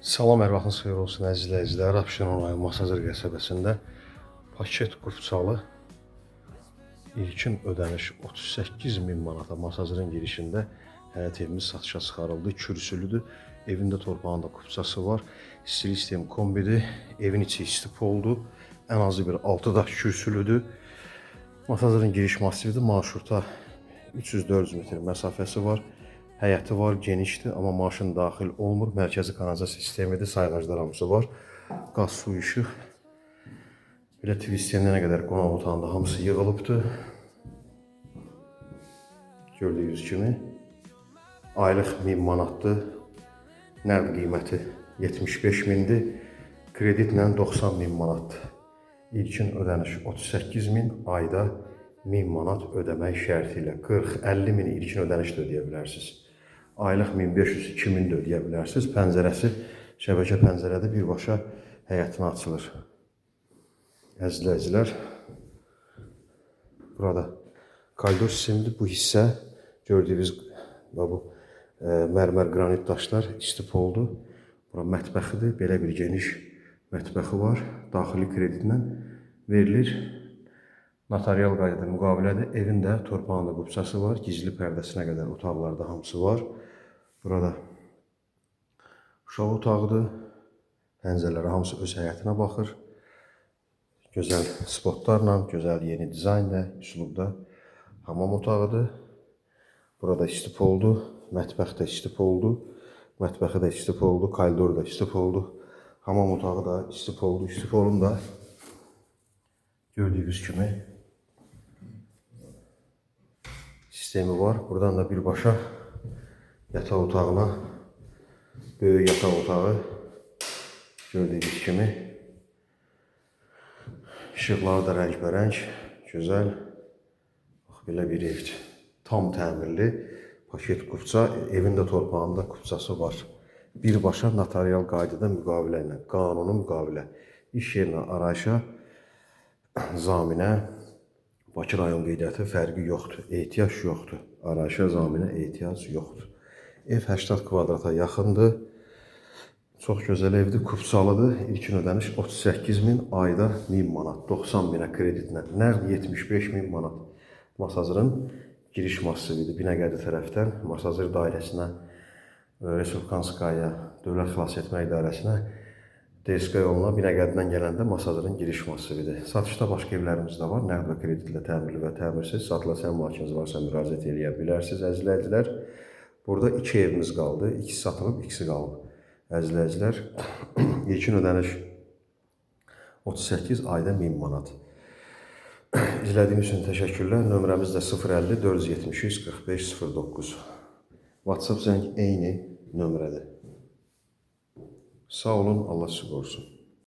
Salam, hər vaxtınız xeyir olsun əziz izləyicilər. Abşeron rayon Masazır qəsəbəsində paket qurtçalı ilkin ödəniş 38.000 manata Masazırın girişində həyət evimiz satışa çıxarıldı. Kürsülüdür. Evində torpağında qupçası var. İstilik sistemi kombidir. Evin içi istif oldu. Ən azı bir 6 daş kürsülüdür. Masazırın giriş masividir. Marşruta 300-400 metr məsafəsi var. Həyəti var, genişdir, amma maşın daxil olmur. Mərkəzi kanalizasiya sistemidir, sayğaclar hamısı var. Qaz, su, işıq. Belə TV sistemlərinə qədər qonaq otağında hamısı yığılıbdır. Gördüyünüz kimi. Aylıq 1000 manatdır. Nəqd qiyməti 75 mindir. Kreditlə 90 min manatdır. İlkin ödəniş 38 min, ayda 1000 manat ödəmək şərti ilə 40-50 min ilkin ödəniş də ödəyə bilərsiniz. Aylıq 1500-2000 də ödəyə bilərsiniz. Pəncərəsi şəbəkə pəncərədə birbaşa həyətinə açılır. Əzizləyicilər, burada koridor sistemidir. Bu hissə gördüyünüz bu mərmər qranit daşlar istif oldu. Bura mətbəxidir. Belə bir geniş mətbəxi var. Daxili kreditlə verilir. Notarial qaydada müqavilədir. Evin də torpağında qupçası var. Gizli pərdəsinə qədər otaqlarda hamısı var. Burada uşaq otağıdır. Pəncərələri hamısı öz həyətinə baxır. Gözəl spotlarla, gözəl yeni dizaynla, üslubda hamam otağıdır. Burada istif oldu. Mətbəx də istif oldu. Mətbəxi də istif oldu. Koridor da istif oldu. Hamam otağı da istif oldu. İstif olun da gördüyünüz kimi sistemi var. Buradan da birbaşa yataq otağına, böyük yataq otağı gördüyünüz kimi. İşıqları da rəngbərəng, gözəl. Bax, belə bir evdir. Tam təmirli, paket qupça, evin də torpağında qupçası var. Birbaşa notarial qaydada müqavilə ilə, qanuni müqavilə. İş yerinə, arayışa, zaminə, Bakı rayon qeydiyyatı fərqi yoxdur. Ehtiyac yoxdur. Arayışa, zaminə ehtiyac yoxdur. Ev 80 kvadrata yaxındır. Çox gözəl evdir, qupçalıdır. İlkin ödəniş 38 min, ayda 1000 manat, 90 minə kreditlə. Nəqd 75 min manat. Masazırın giriş masividir. Binəqədi tərəfdən Masazır dairəsinə, Respublikanskaya, Dövlət Xilas Etmə İdarəsinə, DSK yoluna Binəqədidən gələndə Masazırın giriş masividir. Satışda başqa evlərimiz də var. Nəqd və kreditlə təmirli və təmirsiz. Satılan mühakiminiz varsa müraciət edə bilərsiniz, əzizləyicilər. Burada 2 evimiz qaldı. İkisi satılıb, ikisi qalıb. Əzizləyicilər, ilkin ödəniş 38, ayda 1000 manat. İzlədiyiniz üçün təşəkkürlər. Nömrəmiz də 050 473 45 09. WhatsApp zəng eyni nömrədir. Sağ olun, Allah sizi qorusun.